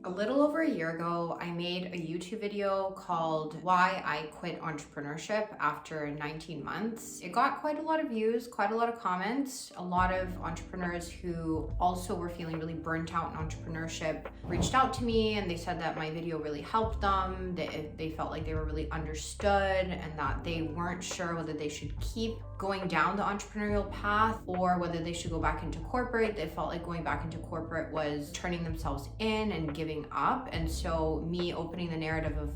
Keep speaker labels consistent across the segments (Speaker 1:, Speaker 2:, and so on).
Speaker 1: A little over a year ago, I made a YouTube video called Why I Quit Entrepreneurship After 19 Months. It got quite a lot of views, quite a lot of comments. A lot of entrepreneurs who also were feeling really burnt out in entrepreneurship reached out to me and they said that my video really helped them. They felt like they were really understood and that they weren't sure whether they should keep going down the entrepreneurial path or whether they should go back into corporate. They felt like going back into corporate was turning themselves in and giving up. And so me opening the narrative of,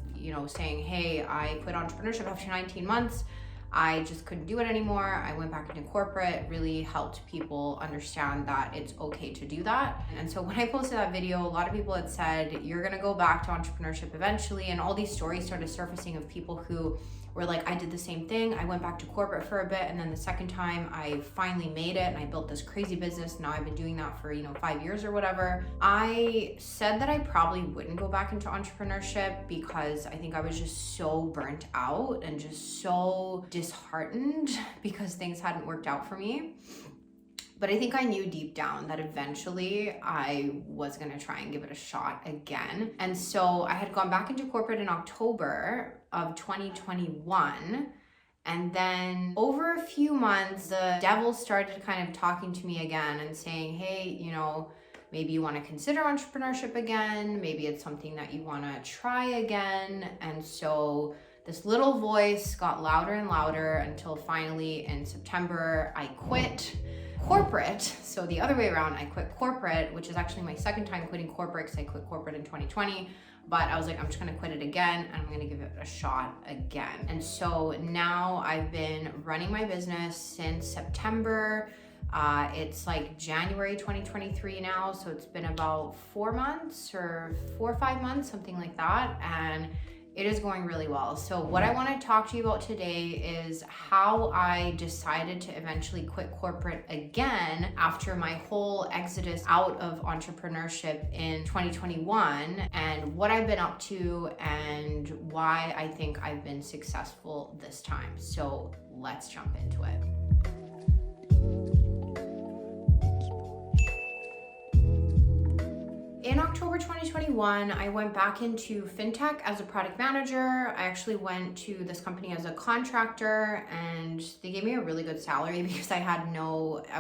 Speaker 1: saying, hey, I quit entrepreneurship after 19 months. I just couldn't do it anymore. I went back into corporate, really helped people understand that it's okay to do that. And so when I posted that video, a lot of people had said, you're gonna go back to entrepreneurship eventually. And all these stories started surfacing of people who were like, I did the same thing. I went back to corporate for a bit. And then the second time I finally made it and I built this crazy business. Now I've been doing that for, 5 years or whatever. I said that I probably wouldn't go back into entrepreneurship because I think I was just so burnt out and just so disheartened because things hadn't worked out for me. But I think I knew deep down that eventually I was gonna try and give it a shot again. And so I had gone back into corporate in October of 2021. And then over a few months, the devil started kind of talking to me again and saying, hey, maybe you want to consider entrepreneurship again. Maybe it's something that you want to try again. And so this little voice got louder and louder until finally in September, I quit corporate. So the other way around, I quit corporate, which is actually my second time quitting corporate because I quit corporate in 2020. But I was like, I'm just gonna quit it again and I'm gonna give it a shot again. And so now I've been running my business since September. It's like January 2023 now. So it's been about 4 months or 4 or 5 months, something like that. And it is going really well. So what I want to talk to you about today is how I decided to eventually quit corporate again after my whole exodus out of entrepreneurship in 2021 and what I've been up to and why I think I've been successful this time. So let's jump into it. In October 2021, I went back into fintech as a product manager. I actually went to this company as a contractor and they gave me a really good salary because I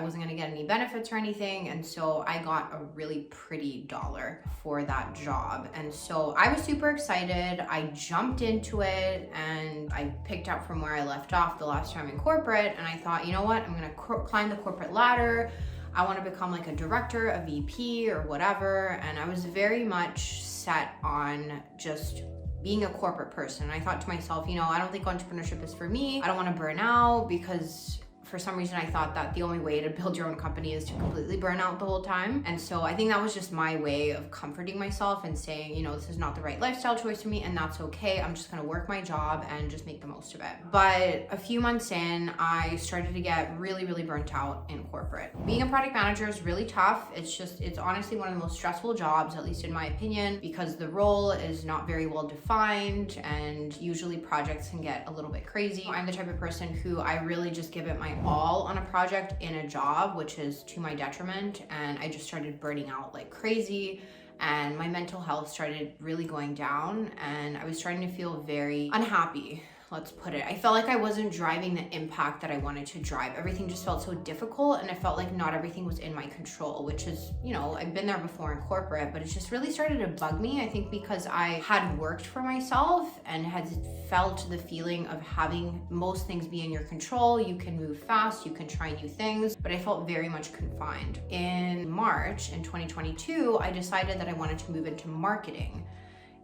Speaker 1: wasn't gonna get any benefits or anything. And so I got a really pretty dollar for that job. And so I was super excited. I jumped into it and I picked up from where I left off the last time in corporate. And I thought, you know what, I'm gonna climb the corporate ladder. I want to become like a director, a VP or whatever. And I was very much set on just being a corporate person. And I thought to myself, I don't think entrepreneurship is for me. I don't want to burn out because for some reason I thought that the only way to build your own company is to completely burn out the whole time. And so I think that was just my way of comforting myself and saying, this is not the right lifestyle choice for me and that's okay. I'm just gonna work my job and just make the most of it. But a few months in, I started to get really, really burnt out in corporate. Being a product manager is really tough. It's honestly one of the most stressful jobs, at least in my opinion, because the role is not very well defined and usually projects can get a little bit crazy. I'm the type of person who I really just give it my all on a project in a job, which is to my detriment. And I just started burning out like crazy and my mental health started really going down and I was starting to feel very unhappy. Let's put it. I felt like I wasn't driving the impact that I wanted to drive. Everything just felt so difficult and it felt like not everything was in my control, which is, I've been there before in corporate, but it's just really started to bug me. I think because I had worked for myself and had felt the feeling of having most things be in your control. You can move fast, you can try new things, but I felt very much confined. In March in 2022, I decided that I wanted to move into marketing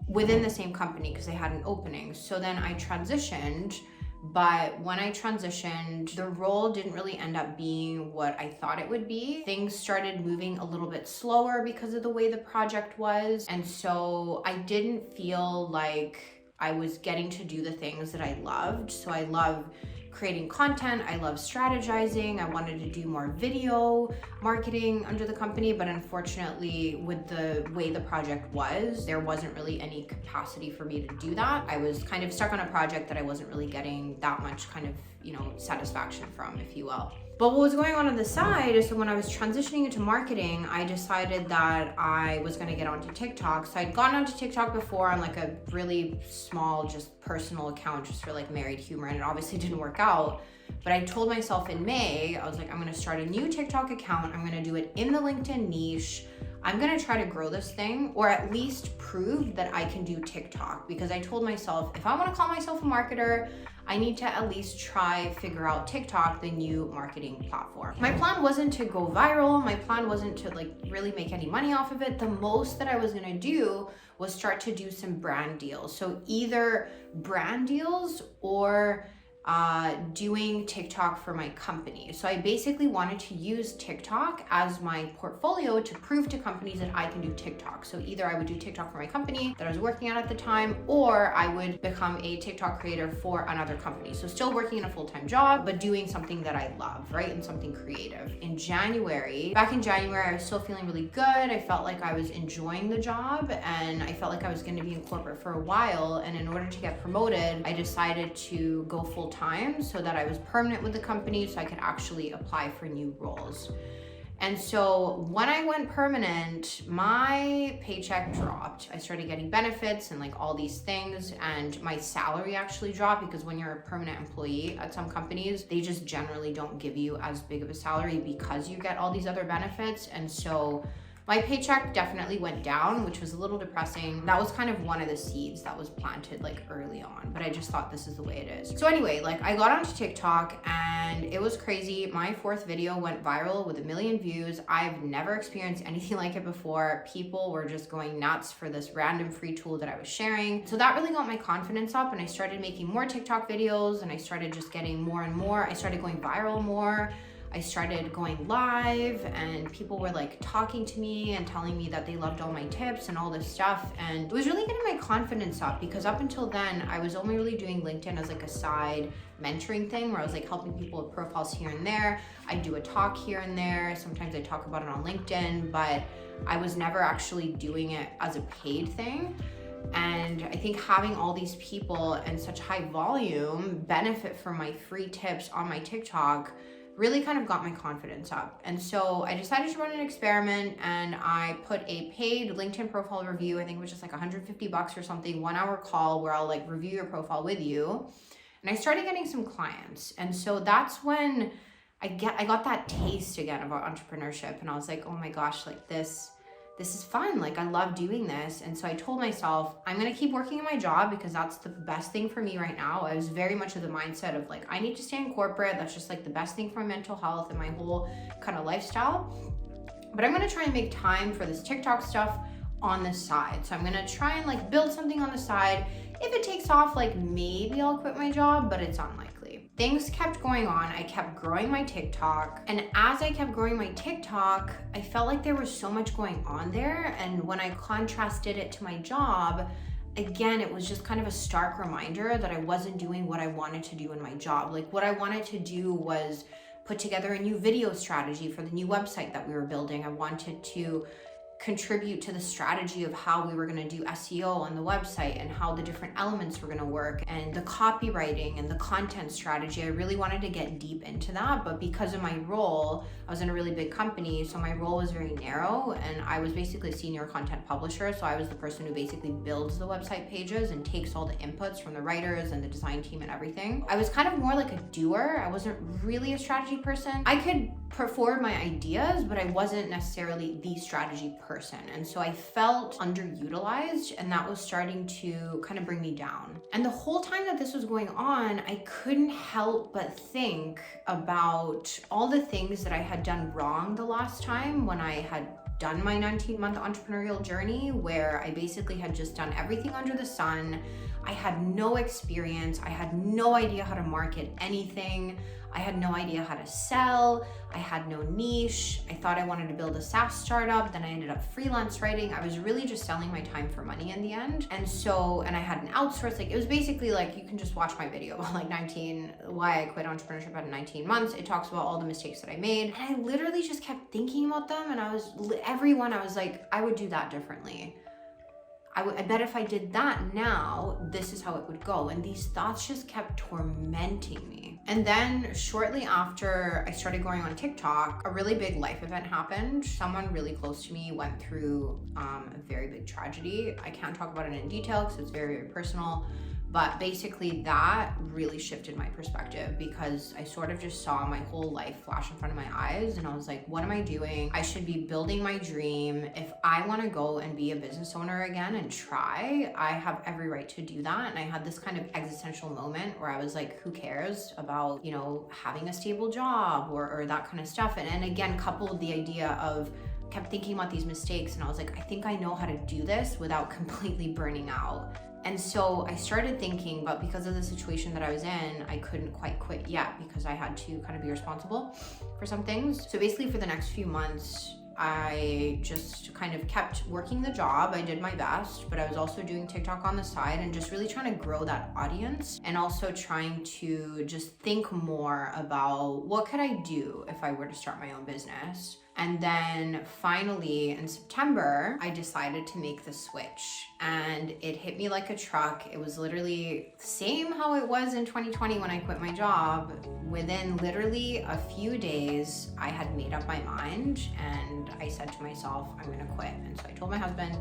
Speaker 1: within the same company because they had an opening. So then I transitioned, but when I transitioned, the role didn't really end up being what I thought it would be. Things started moving a little bit slower because of the way the project was. And so I didn't feel like I was getting to do the things that I loved. So I love creating content. I love strategizing. I wanted to do more video marketing under the company, but unfortunately with the way the project was, there wasn't really any capacity for me to do that. I was kind of stuck on a project that I wasn't really getting that much kind of satisfaction from, if you will. But what was going on the side is, so when I was transitioning into marketing, I decided that I was going to get onto TikTok. So I'd gone onto TikTok before on like a really small, just personal account, just for like married humor, and it obviously didn't work out. But I told myself in May, I was like, I'm going to start a new TikTok account. I'm going to do it in the LinkedIn niche. I'm going to try to grow this thing, or at least prove that I can do TikTok, because I told myself, if I want to call myself a marketer, I need to at least figure out TikTok, the new marketing platform. My plan wasn't to go viral. My plan wasn't to like really make any money off of it. The most that I was going to do was start to do some brand deals. So either brand deals or doing TikTok for my company. So I basically wanted to use TikTok as my portfolio to prove to companies that I can do TikTok. So either I would do TikTok for my company that I was working at the time, or I would become a TikTok creator for another company. So still working in a full-time job, but doing something that I love, right? And something creative. Back in January, I was still feeling really good. I felt like I was enjoying the job, and I felt like I was going to be in corporate for a while. And in order to get promoted, I decided to go full-time so that I was permanent with the company, so I could actually apply for new roles. And so when I went permanent, my paycheck dropped. I started getting benefits and like all these things, and my salary actually dropped, because when you're a permanent employee at some companies, they just generally don't give you as big of a salary because you get all these other benefits. And so my paycheck definitely went down, which was a little depressing. That was kind of one of the seeds that was planted like early on, but I just thought this is the way it is. So anyway, like I got onto TikTok and it was crazy. My 4th video went viral with 1 million views. I've never experienced anything like it before. People were just going nuts for this random free tool that I was sharing. So that really got my confidence up, and I started making more TikTok videos, and I started just getting more and more. I started going viral more. I started going live, and people were like talking to me and telling me that they loved all my tips and all this stuff. And it was really getting my confidence up, because up until then, I was only really doing LinkedIn as like a side mentoring thing, where I was like helping people with profiles here and there. I do a talk here and there. Sometimes I talk about it on LinkedIn, but I was never actually doing it as a paid thing. And I think having all these people and such high volume benefit from my free tips on my TikTok really kind of got my confidence up. And so I decided to run an experiment, and I put a paid LinkedIn profile review. I think it was just like $150 or something, 1-hour call where I'll like review your profile with you. And I started getting some clients. And so that's when I got that taste again about entrepreneurship. And I was like, oh my gosh, like this is fun. Like I love doing this. And so I told myself, I'm going to keep working in my job because that's the best thing for me right now. I was very much of the mindset of like, I need to stay in corporate. That's just like the best thing for my mental health and my whole kind of lifestyle. But I'm going to try and make time for this TikTok stuff on the side. So I'm going to try and like build something on the side. If it takes off, like maybe I'll quit my job, but it's unlikely. Things kept going on. I kept growing my TikTok. And as I kept growing my TikTok, I felt like there was so much going on there. And when I contrasted it to my job, again, it was just kind of a stark reminder that I wasn't doing what I wanted to do in my job. Like what I wanted to do was put together a new video strategy for the new website that we were building. I wanted to contribute to the strategy of how we were going to do SEO on the website and how the different elements were going to work, and the copywriting and the content strategy. I really wanted to get deep into that, but because of my role, I was in a really big company, so my role was very narrow, and I was basically a senior content publisher. So I was the person who basically builds the website pages and takes all the inputs from the writers and the design team and everything. I was kind of more like a doer. I wasn't really a strategy person. I could put forward my ideas, but I wasn't necessarily the strategy person. And so I felt underutilized, and that was starting to kind of bring me down. And the whole time that this was going on, I couldn't help but think about all the things that I had done wrong the last time when I had done my 19-month entrepreneurial journey, where I basically had just done everything under the sun. I had no experience. I had no idea how to market anything. I had no idea how to sell. I had no niche. I thought I wanted to build a SaaS startup. Then I ended up freelance writing. I was really just selling my time for money in the end. And I had an outsource. Like it was basically like, you can just watch my video about like why I quit entrepreneurship at 19 months. It talks about all the mistakes that I made. And I literally just kept thinking about them. And every one I was like, I would do that differently. I bet if I did that now, this is how it would go. And these thoughts just kept tormenting me. And then shortly after I started going on TikTok, a really big life event happened. Someone really close to me went through a very big tragedy. I can't talk about it in detail because it's very, very personal. But basically that really shifted my perspective, because I sort of just saw my whole life flash in front of my eyes, and I was like, what am I doing? I should be building my dream. If I want to go and be a business owner again and try, I have every right to do that. And I had this kind of existential moment where I was like, who cares about, you know, having a stable job or that kind of stuff. And again, coupled with the idea of kept thinking about these mistakes, and I was like, I think I know how to do this without completely burning out. And so I started thinking, but because of the situation that I was in, I couldn't quite quit yet because I had to kind of be responsible for some things. So basically for the next few months, I just kind of kept working the job. I did my best, but I was also doing TikTok on the side and just really trying to grow that audience, and also trying to just think more about what could I do if I were to start my own business. And then finally in September, I decided to make the switch, and it hit me like a truck. It was literally the same how it was in 2020 when I quit my job. Within literally a few days, I had made up my mind and I said to myself, I'm gonna quit. And so I told my husband,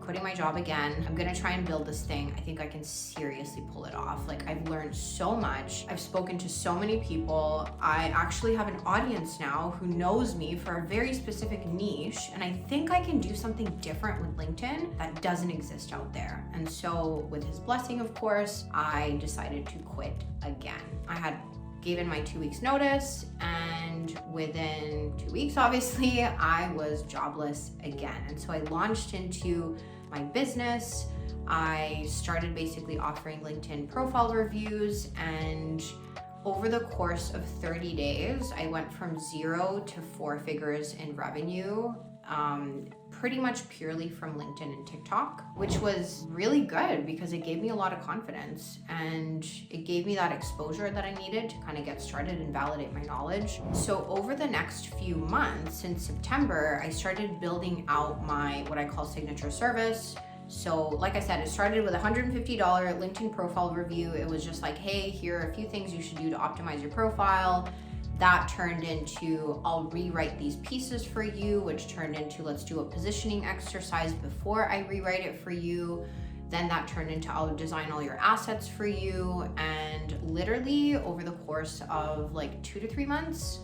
Speaker 1: quitting my job again. I'm gonna try and build this thing. I think I can seriously pull it off. Like, I've learned so much. I've spoken to so many people. I actually have an audience now who knows me for a very specific niche. And I think I can do something different with LinkedIn that doesn't exist out there. And so with his blessing, of course, I decided to quit again. I had given my 2 weeks notice, and within 2 weeks, obviously, I was jobless again. And so I launched into my business. I started basically offering LinkedIn profile reviews, and over the course of 30 days, I went from 0 to 4 figures in revenue, pretty much purely from LinkedIn and TikTok, which was really good because it gave me a lot of confidence and it gave me that exposure that I needed to kind of get started and validate my knowledge. So over the next few months, in September, I started building out my what I call signature service. So like I said, it started with a $150 LinkedIn profile review. It was just like, hey, here are a few things you should do to optimize your profile. That turned into, I'll rewrite these pieces for you, which turned into, let's do a positioning exercise before I rewrite it for you. Then that turned into, I'll design all your assets for you. And literally over the course of like 2 to 3 months,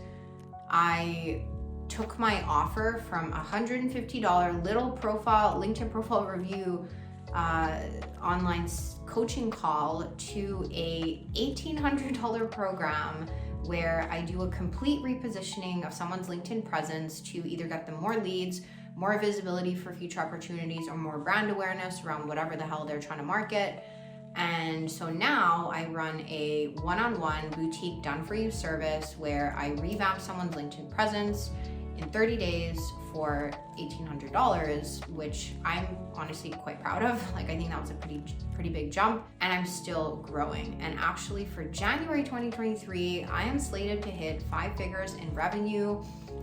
Speaker 1: I took my offer from a $150 little profile, LinkedIn profile review, online coaching call to a $1,800 program where I do a complete repositioning of someone's LinkedIn presence to either get them more leads, more visibility for future opportunities, or more brand awareness around whatever the hell they're trying to market. And so now I run a one-on-one boutique done-for-you service where I revamp someone's LinkedIn presence in 30 days for $1,800, which I'm honestly quite proud of. Like, I think that was a pretty big jump, and I'm still growing. And actually for January 2023, I am slated to hit 5 figures in revenue,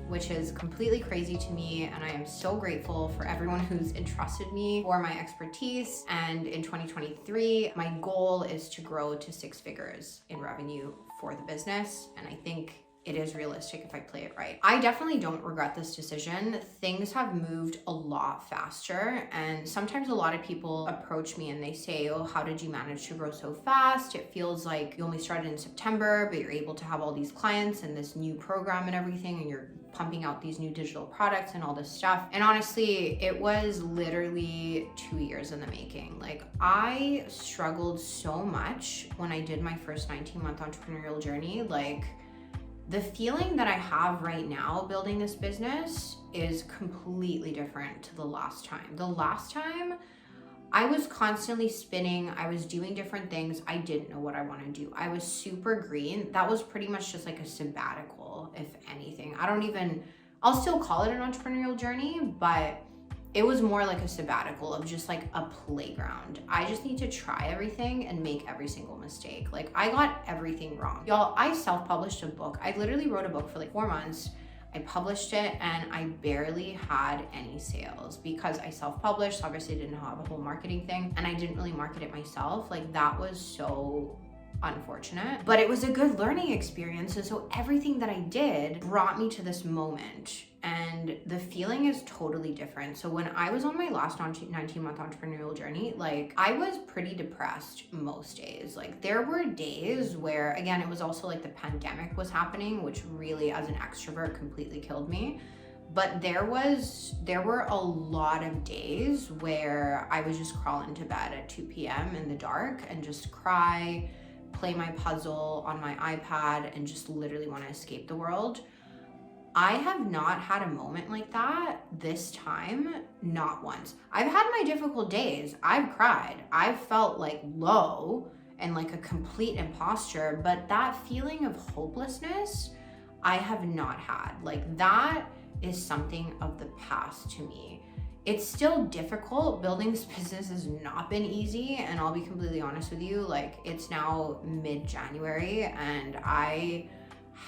Speaker 1: which is completely crazy to me. And I am so grateful for everyone who's entrusted me for my expertise. And in 2023, my goal is to grow to 6 figures in revenue for the business. And I think it is realistic if I play it right. I definitely don't regret this decision. Things have moved a lot faster, and sometimes a lot of people approach me and they say, oh, how did you manage to grow so fast? It feels like you only started in September, but you're able to have all these clients and this new program and everything, and you're pumping out these new digital products and all this stuff. And honestly, it was literally 2 years in the making. Like, I struggled so much when I did my first 19-month entrepreneurial journey. Like, the feeling that I have right now building this business is completely different to the last time. The last time, I was constantly spinning. I was doing different things. I didn't know what I want to do. I was super green. That was pretty much just like a sabbatical, if anything. I'll still call it an entrepreneurial journey, but it was more like a sabbatical of just like a playground. I just need to try everything and make every single mistake. Like, I got everything wrong. Y'all, I self-published a book. I literally wrote a book for like 4 months. I published it and I barely had any sales because I self-published. Obviously I didn't have a whole marketing thing and I didn't really market it myself. Like that was so unfortunate, but it was a good learning experience. And so everything that I did brought me to this moment, and the feeling is totally different. So when I was on my last 19-month entrepreneurial journey, like I was pretty depressed most days. Like there were days where, again, it was also like the pandemic was happening, which really as an extrovert completely killed me. But there were a lot of days where I would just crawl into bed at 2 p.m. in the dark and just cry, play my puzzle on my iPad, and just literally want to escape the world. I have not had a moment like that this time, not once. I've had my difficult days. I've cried. I've felt like low and like a complete imposter, but that feeling of hopelessness, I have not had. Like that is something of the past to me. It's still difficult. Building this business has not been easy, and I'll be completely honest with you, like it's now mid-January and I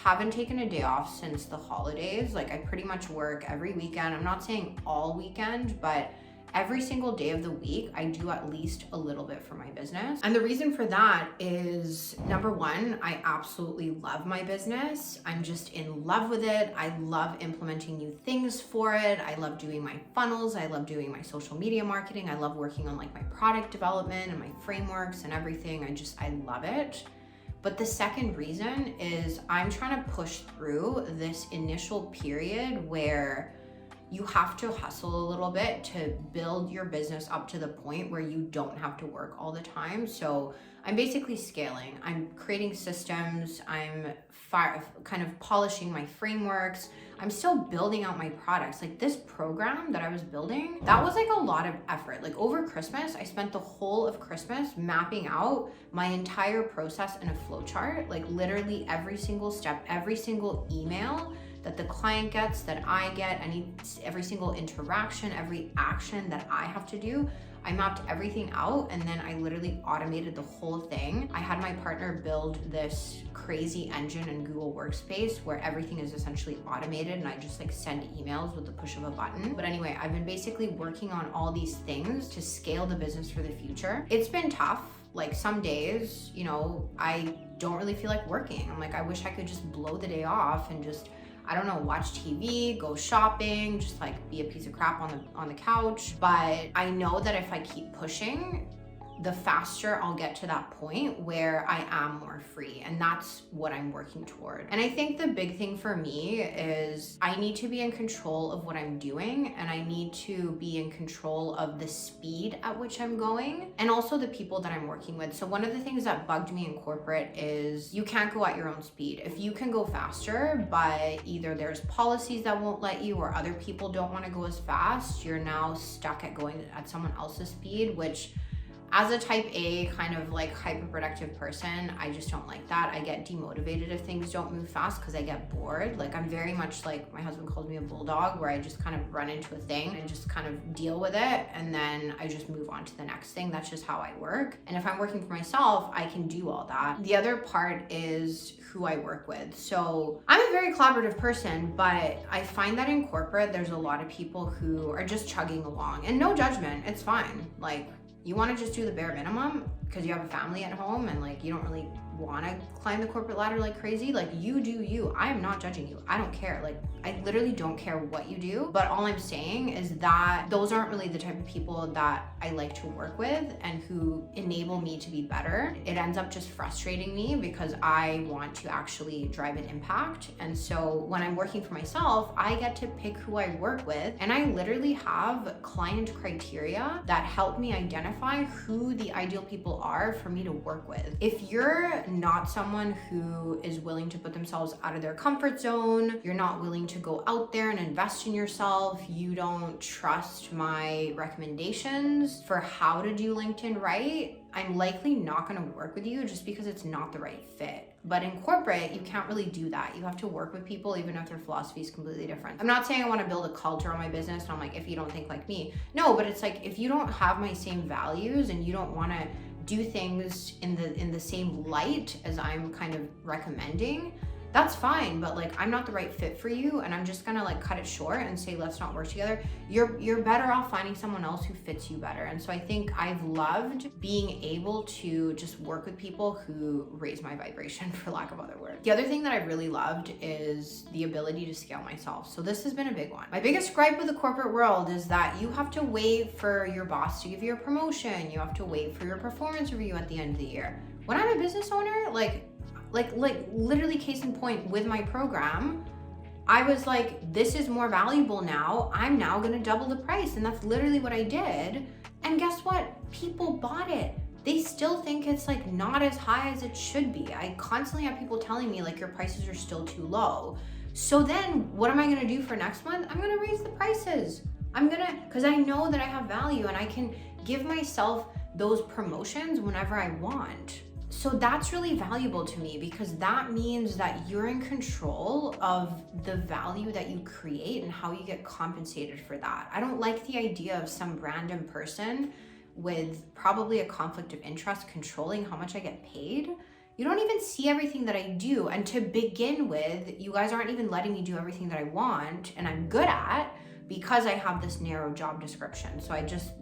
Speaker 1: haven't taken a day off since the holidays. Like I pretty much work every weekend. I'm not saying all weekend, but every single day of the week, I do at least a little bit for my business. And the reason for that is, number one, I absolutely love my business. I'm just in love with it. I love implementing new things for it. I love doing my funnels. I love doing my social media marketing. I love working on like my product development and my frameworks and everything. I love it. But the second reason is I'm trying to push through this initial period where you have to hustle a little bit to build your business up to the point where you don't have to work all the time. So I'm basically scaling. I'm creating systems. I'm kind of polishing my frameworks. I'm still building out my products. Like this program that I was building, that was like a lot of effort. Like over Christmas, I spent the whole of Christmas mapping out my entire process in a flowchart, like literally every single step, every single email that the client gets, that I get, every single interaction, every action that I have to do. I mapped everything out and then I literally automated the whole thing. I had my partner build this crazy engine in Google Workspace where everything is essentially automated and I just like send emails with the push of a button. But anyway, I've been basically working on all these things to scale the business for the future. It's been tough. Like some days, you know, I don't really feel like working. I'm like, I wish I could just blow the day off and just, I don't know, watch TV, go shopping, just like be a piece of crap on the couch. But I know that if I keep pushing, the faster I'll get to that point where I am more free. And that's what I'm working toward. And I think the big thing for me is I need to be in control of what I'm doing, and I need to be in control of the speed at which I'm going and also the people that I'm working with. So one of the things that bugged me in corporate is you can't go at your own speed. If you can go faster, but either there's policies that won't let you or other people don't want to go as fast, you're now stuck at going at someone else's speed, which as a type A kind of like hyperproductive person, I just don't like that. I get demotivated if things don't move fast because I get bored. Like I'm very much like, my husband calls me a bulldog, where I just kind of run into a thing and just kind of deal with it. And then I just move on to the next thing. That's just how I work. And if I'm working for myself, I can do all that. The other part is who I work with. So I'm a very collaborative person, but I find that in corporate, there's a lot of people who are just chugging along, and no judgment, it's fine. Like, you want to just do the bare minimum because you have a family at home and like you don't really want to climb the corporate ladder like crazy. Like you do you. I am not judging you. I don't care. Like I literally don't care what you do. But all I'm saying is that those aren't really the type of people that I like to work with and who enable me to be better. It ends up just frustrating me because I want to actually drive an impact. And so when I'm working for myself, I get to pick who I work with, and I literally have client criteria that help me identify who the ideal people are for me to work with. If you're not someone who is willing to put themselves out of their comfort zone, you're not willing to go out there and invest in yourself, you don't trust my recommendations for how to do LinkedIn right, I'm likely not going to work with you just because it's not the right fit. But in corporate, you can't really do that. You have to work with people even if their philosophy is completely different. I'm not saying I want to build a culture on my business and I'm like, if you don't think like me. No, but it's like, if you don't have my same values and you don't want to do things in the same light as I'm kind of recommending, that's fine, but like I'm not the right fit for you and I'm just gonna like cut it short and say let's not work together. You're better off finding someone else who fits you better. And so I think I've loved being able to just work with people who raise my vibration, for lack of other word. The other thing that I've really loved is the ability to scale myself. So this has been a big one. My biggest gripe with the corporate world is that you have to wait for your boss to give you a promotion. You have to wait for your performance review at the end of the year. When I'm a business owner, like literally case in point with my program, I was like, this is more valuable now. I'm now gonna double the price. And that's literally what I did. And guess what? People bought it. They still think it's like not as high as it should be. I constantly have people telling me like your prices are still too low. So then what am I gonna do for next month? I'm gonna raise the prices. Because I know that I have value and I can give myself those promotions whenever I want. So that's really valuable to me because that means that you're in control of the value that you create and how you get compensated for that. I don't like the idea of some random person with probably a conflict of interest controlling how much I get paid. You don't even see everything that I do. And to begin with, you guys aren't even letting me do everything that I want and I'm good at, because I have this narrow job description. So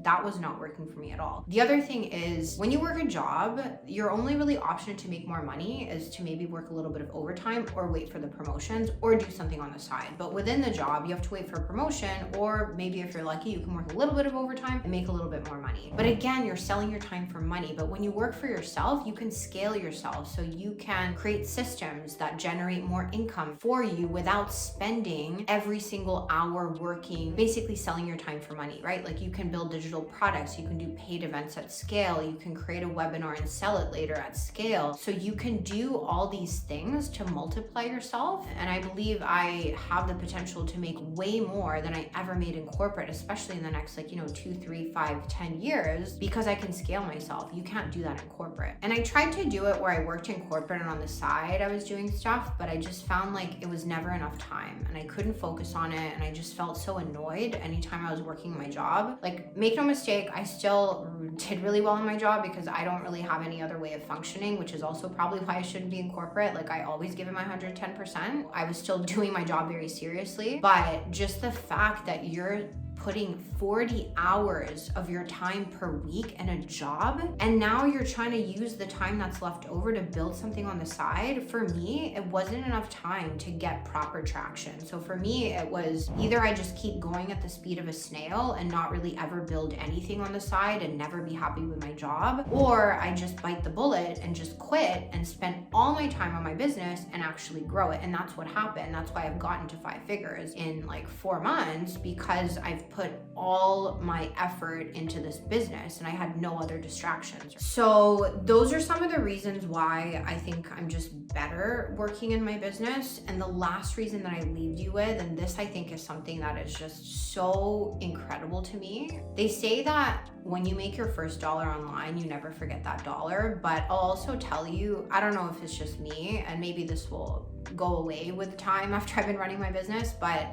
Speaker 1: that was not working for me at all. The other thing is when you work a job, your only really option to make more money is to maybe work a little bit of overtime or wait for the promotions or do something on the side. But within the job, you have to wait for a promotion, or maybe if you're lucky, you can work a little bit of overtime and make a little bit more money. But again, you're selling your time for money. But when you work for yourself, you can scale yourself. So you can create systems that generate more income for you without spending every single hour working, basically selling your time for money, right? Like you can build digital products, you can do paid events at scale, you can create a webinar and sell it later at scale. So you can do all these things to multiply yourself. And I believe I have the potential to make way more than I ever made in corporate, especially in the next 2, 3, 5, 10 years, because I can scale myself. You can't do that in corporate. And I tried to do it where I worked in corporate and on the side I was doing stuff, but I just found like it was never enough time and I couldn't focus on it. And I just felt so annoyed anytime I was working my job. Like, make no mistake, I still did really well in my job because I don't really have any other way of functioning, which is also probably why I shouldn't be in corporate. Like, I always give it my 110%. I was still doing my job very seriously, but just the fact that you're putting 40 hours of your time per week in a job, and now you're trying to use the time that's left over to build something on the side. For me, it wasn't enough time to get proper traction. So for me, it was either I just keep going at the speed of a snail and not really ever build anything on the side and never be happy with my job, or I just bite the bullet and just quit and spend all my time on my business and actually grow it. And that's what happened. That's why I've gotten to 5 figures in 4 months, because I've put all my effort into this business and I had no other distractions. So those are some of the reasons why I think I'm just better working in my business. And the last reason that I leave you with, and this I think is something that is just so incredible to me. They say that when you make your first dollar online, you never forget that dollar. But I'll also tell you, I don't know if it's just me, and maybe this will go away with time after I've been running my business, but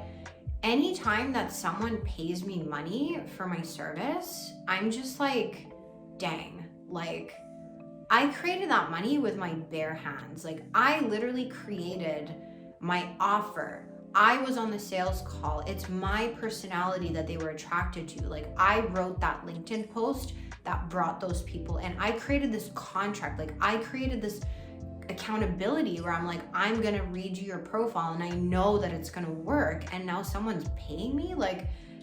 Speaker 1: anytime that someone pays me money for my service, I'm just like, dang, I created that money with my bare hands. I literally created my offer. I was on the sales call. It's my personality that they were attracted to. I wrote that LinkedIn post that brought those people, and I created this contract. I created this accountability where I'm like, I'm gonna read you your profile and I know that it's gonna work, and now someone's paying me.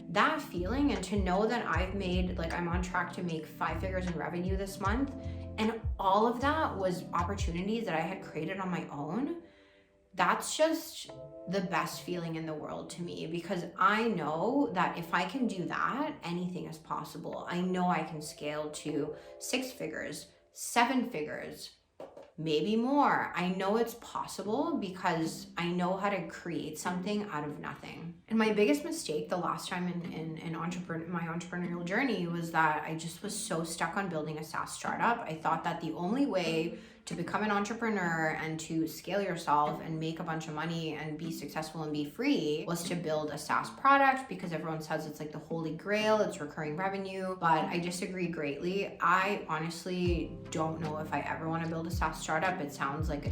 Speaker 1: That feeling, and to know that I've made, I'm on track to make 5 figures in revenue this month, and all of that was opportunities that I had created on my own. That's just the best feeling in the world to me, because I know that if I can do that, anything is possible. I know I can scale to 6 figures, 7 figures, maybe more. I know it's possible because I know how to create something out of nothing. And my biggest mistake the last time in my entrepreneurial journey was that I just was so stuck on building a SaaS startup. I thought that the only way to become an entrepreneur and to scale yourself and make a bunch of money and be successful and be free was to build a SaaS product, because everyone says it's the holy grail, it's recurring revenue. But I disagree greatly. I honestly don't know if I ever want to build a SaaS startup. It sounds like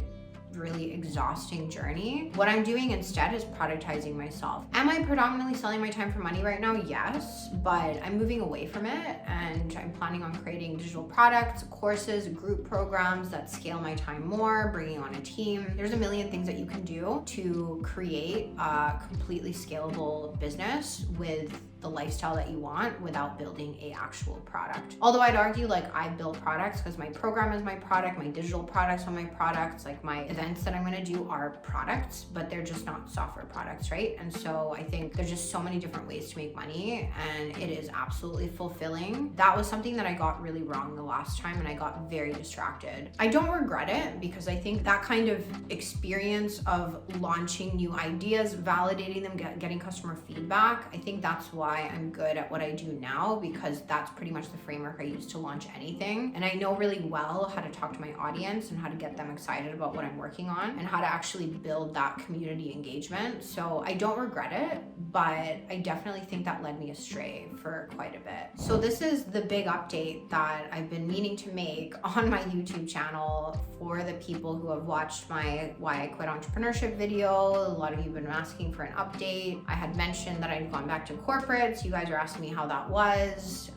Speaker 1: really exhausting journey. What I'm doing instead is productizing myself. Am I predominantly selling my time for money right now? Yes, but I'm moving away from it, and I'm planning on creating digital products, courses, group programs that scale my time more, bringing on a team. There's a million things that you can do to create a completely scalable business with the lifestyle that you want without building a actual product. Although I'd argue like I build products because my program is my product, my digital products are my products, like my events that I'm gonna do are products, but they're just not software products, right? And so I think there's just so many different ways to make money, and it is absolutely fulfilling. That was something that I got really wrong the last time, and I got very distracted. I don't regret it, because I think that kind of experience of launching new ideas, validating them, getting customer feedback, I think that's why I'm good at what I do now, because that's pretty much the framework I use to launch anything. And I know really well how to talk to my audience and how to get them excited about what I'm working on and how to actually build that community engagement. So I don't regret it, but I definitely think that led me astray for quite a bit. So this is the big update that I've been meaning to make on my YouTube channel for the people who have watched my Why I Quit Entrepreneurship video. A lot of you have been asking for an update. I had mentioned that I'd gone back to corporate, so you guys are asking me how that was.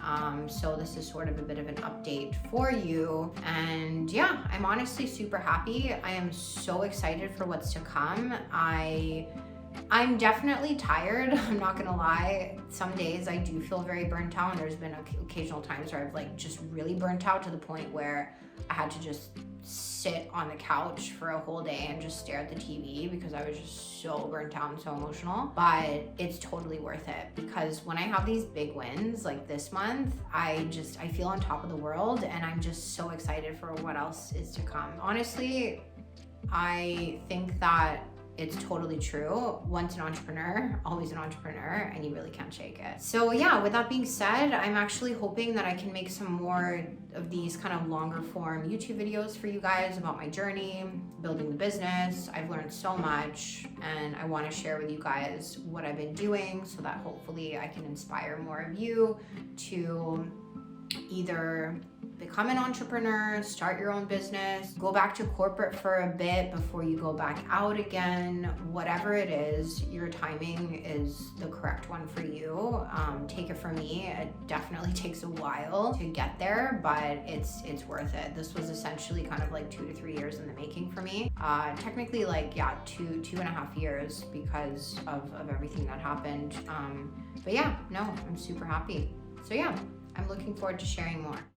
Speaker 1: So this is sort of a bit of an update for you. And yeah, I'm honestly super happy. I am so excited for what's to come. I'm definitely tired, I'm not gonna lie. Some days I do feel very burnt out, and there's been occasional times where I've like just really burnt out to the point where I had to just sit on the couch for a whole day and just stare at the TV because I was just so burnt out and so emotional. But it's totally worth it, because when I have these big wins like this month, I feel on top of the world, and I'm just so excited for what else is to come. Honestly, I think that it's totally true. Once an entrepreneur, always an entrepreneur, and you really can't shake it. So yeah, with that being said, I'm actually hoping that I can make some more of these kind of longer form YouTube videos for you guys about my journey, building the business. I've learned so much, and I want to share with you guys what I've been doing so that hopefully I can inspire more of you to either become an entrepreneur, start your own business, go back to corporate for a bit before you go back out again. Whatever it is, your timing is the correct one for you. Take it from me, it definitely takes a while to get there, but it's worth it. This was essentially kind of like 2 to 3 years in the making for me. Technically like, yeah, two and a half years because of everything that happened. But yeah, no, I'm super happy. So yeah, I'm looking forward to sharing more.